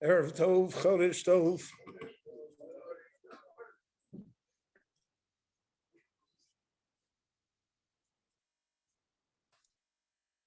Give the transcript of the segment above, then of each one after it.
Erev Tov, Chodesh Tov.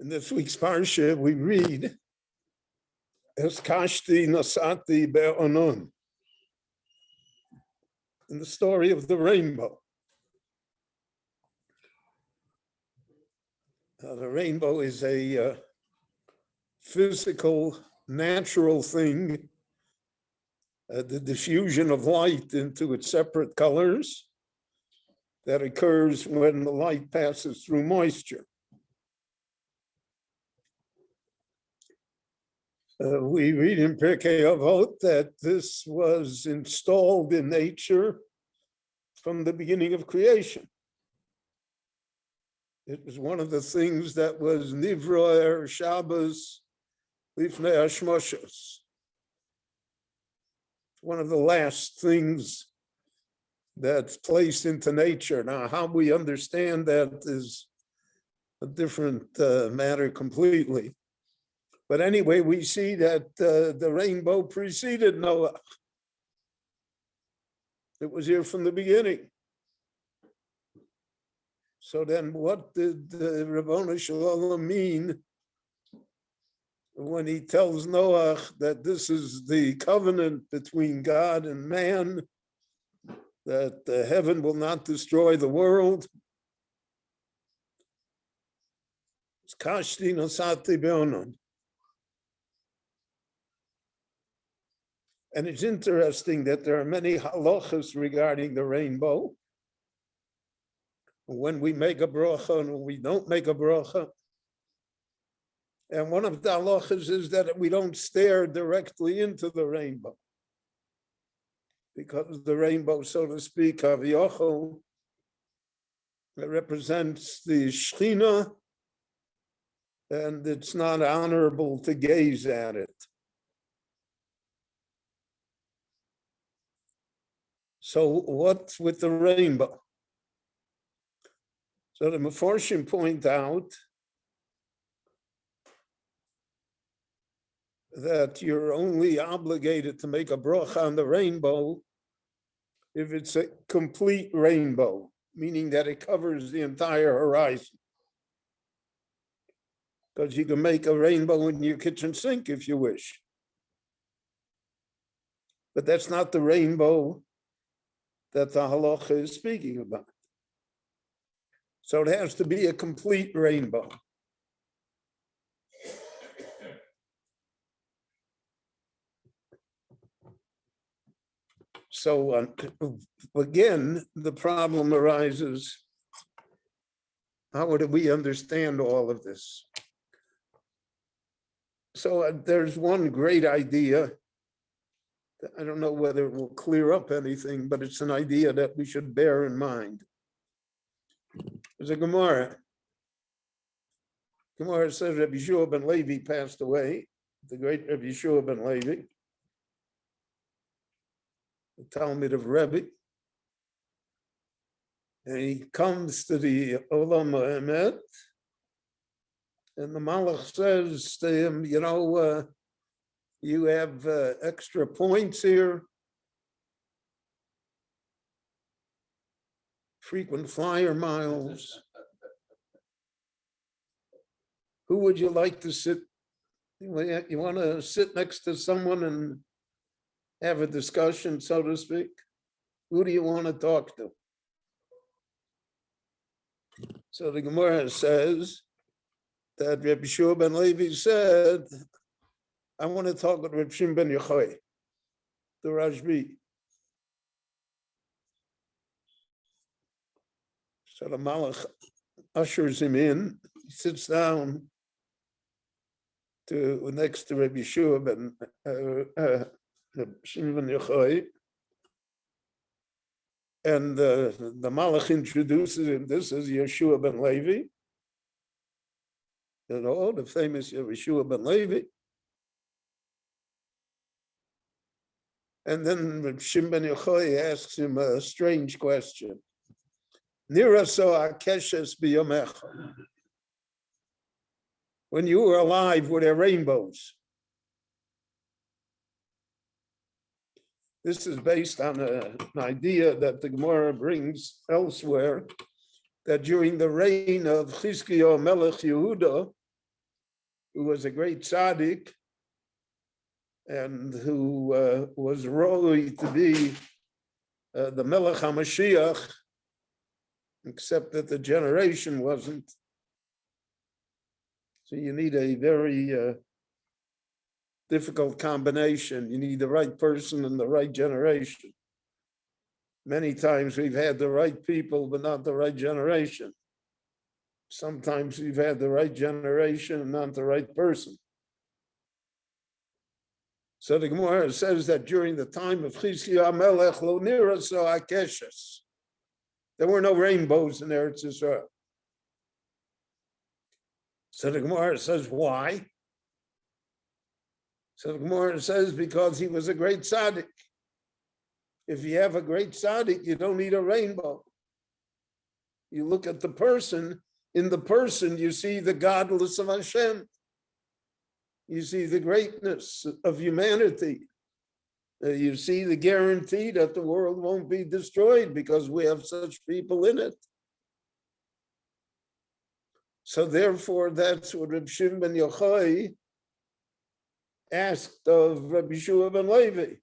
In this week's parsha, we read, Es kashti nasati be'onon, in the story of the rainbow. The rainbow is a physical, natural thing, the diffusion of light into its separate colors that occurs when the light passes through moisture. We read in Pirkei Avot that this was installed in nature from the beginning of creation. It was one of the things that was Nivra Shabbos Lifnei Hashmoshos. One of the last things that's placed into nature. Now, how we understand that is a different matter completely. But anyway, we see that the rainbow preceded Noah. It was here from the beginning. So then what did Rabbanu Shalom mean when he tells Noah that this is the covenant between God and man, that heaven will not destroy the world? It's kashti nosati be'onon. And it's interesting that there are many halachas regarding the rainbow. When we make a bracha and when we don't make a bracha. And one of the halachas is that we don't stare directly into the rainbow. Because the rainbow, so to speak, Aviyochel, it represents the Shechina, and it's not honorable to gaze at it. So what's with the rainbow? So the Meforshim point out that you're only obligated to make a bracha on the rainbow if it's a complete rainbow, meaning that it covers the entire horizon. Because you can make a rainbow in your kitchen sink if you wish. But that's not the rainbow that the halacha is speaking about. So it has to be a complete rainbow. So again, the problem arises, how do we understand all of this? So there's one great idea. I don't know whether it will clear up anything, but it's an idea that we should bear in mind. There's a Gemara. Gemara says Rabbi Shiur ben Levi passed away, the great Rabbi Shiur ben Levi, the Talmud of Rebbe. And he comes to the Olam HaEmet, and the Malach says to him, you have extra points here, frequent flyer miles. Who would you like to sit? You want to sit next to someone and have a discussion, so to speak? Who do you want to talk to? So the Gemara says that Rabbi Shiur ben Levi said, I want to talk with Rabbi Shimon ben Yochai, the Rashbi. So the Malach ushers him in. He sits down next to Rabbi Yeshua ben Shimon ben Yochai, and the Malach introduces him. This is Yeshua ben Levi, the famous Yeshua ben Levi. And then Shimon ben Yochai asks him a strange question. Nira so akeshes biyomecha. When you were alive, were there rainbows? This is based on an idea that the Gemara brings elsewhere, that during the reign of Chizkiyahu Melech Yehuda, who was a great tzaddik and who was really to be the Melech HaMashiach, except that the generation wasn't. So you need a very difficult combination. You need the right person and the right generation. Many times we've had the right people, but not the right generation. Sometimes we've had the right generation and not the right person. So the Gemara says that during the time of Chizkiyahu Melech lo nira so akeshes, there were no rainbows in Eretz Yisrael. So the Gemara says, why? So the Gemara says, because he was a great tzaddik. If you have a great tzaddik, you don't need a rainbow. You look at the person, in the person you see the godless of Hashem. You see the greatness of humanity. You see the guarantee that the world won't be destroyed because we have such people in it. So therefore, that's what Reb Shimon ben Yochai asked of Rabbi Yeshua ben Levi.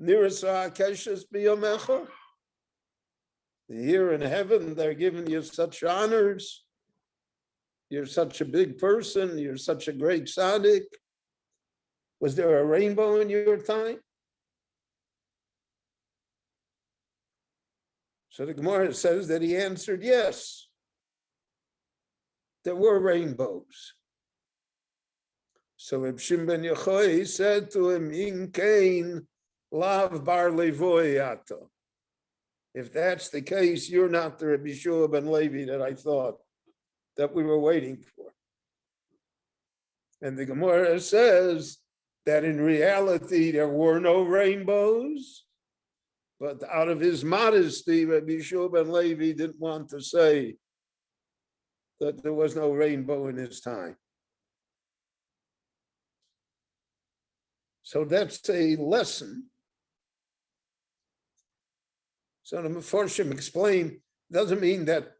Nirasa akeshes biyomecha. Here in heaven, they're giving you such honors. You're such a big person. You're such a great tzaddik. Was there a rainbow in your time? So the Gemara says that he answered yes. There were rainbows. So Reb Shimon ben Yochai said to him, "In kain lav bar levoy ato." If that's the case, you're not the Rabbi Yeshua ben Levi that I thought that we were waiting for. And the Gemara says that in reality there were no rainbows, but out of his modesty, Rabbi Yeshua ben Levi didn't want to say that there was no rainbow in his time. So that's a lesson. So the Mefarshim explained, doesn't mean that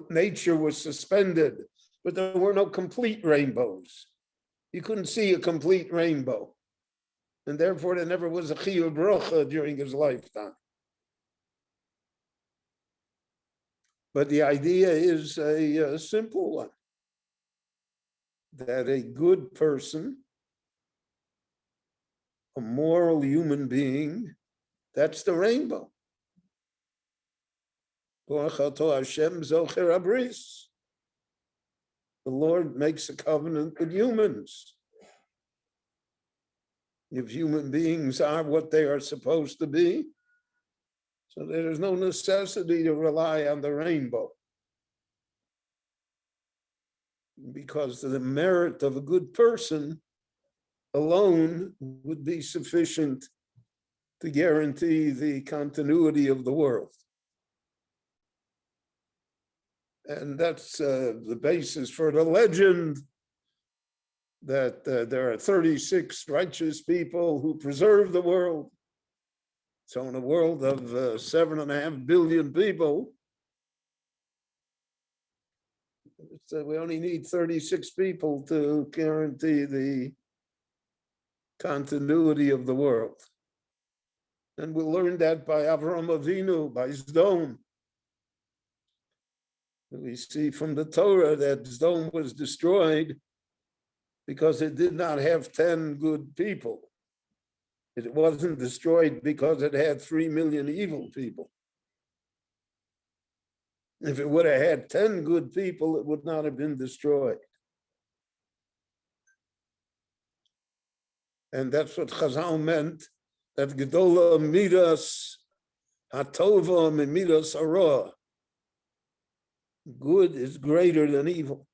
nature was suspended, but there were no complete rainbows. You couldn't see a complete rainbow. And therefore there never was a shiur bracha during his lifetime. But the idea is a simple one, that a good person, a moral human being, that's the rainbow. The Lord makes a covenant with humans. If human beings are what they are supposed to be, so there is no necessity to rely on the rainbow, because the merit of a good person alone would be sufficient to guarantee the continuity of the world. And that's the basis for the legend that there are 36 righteous people who preserve the world. So in a world of 7.5 billion people, we only need 36 people to guarantee the continuity of the world. And we'll learn that by Avraham Avinu, by Sdom. We see from the Torah that Sdom was destroyed because it did not have 10 good people. It wasn't destroyed because it had 3 million evil people. If it would have had 10 good people, it would not have been destroyed. And that's what Chazal meant, that Gedola Midas Hatova Midas Hara. Good is greater than evil.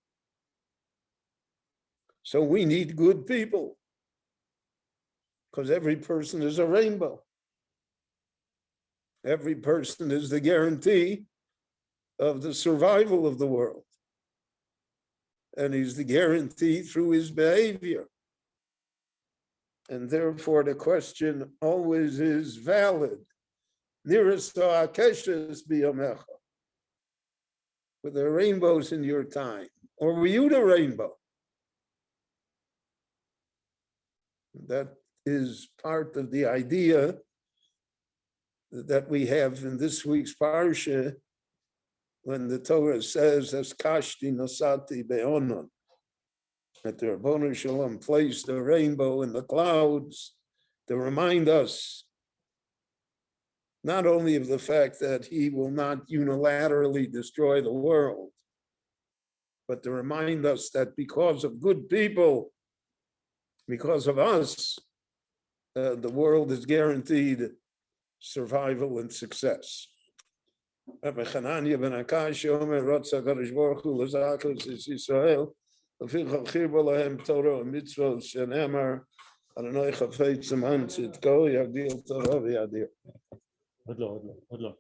So we need good people, because every person is a rainbow. Every person is the guarantee of the survival of the world. And he's the guarantee through his behavior. And therefore the question always is valid. Nirasa akeshes biyamecha. Were there rainbows in your time? Or were you the rainbow? That is part of the idea that we have in this week's parsha, when the Torah says, "As kashti nosati be'onon," that the Rabbanu Shalom placed the rainbow in the clouds to remind us not only of the fact that he will not unilaterally destroy the world, but to remind us that because of good people, because of us, the world is guaranteed survival and success. Rabbi Chananya ben Akash Omer Rotza Kadosh Baruch Hu L'Zachos Yisrael V'ficha Chirba Lahem Torah Mitzvot Shenemar Adonai Chafetz Zeman Tzidko Yagdil Torah V'Yadir. עוד לא.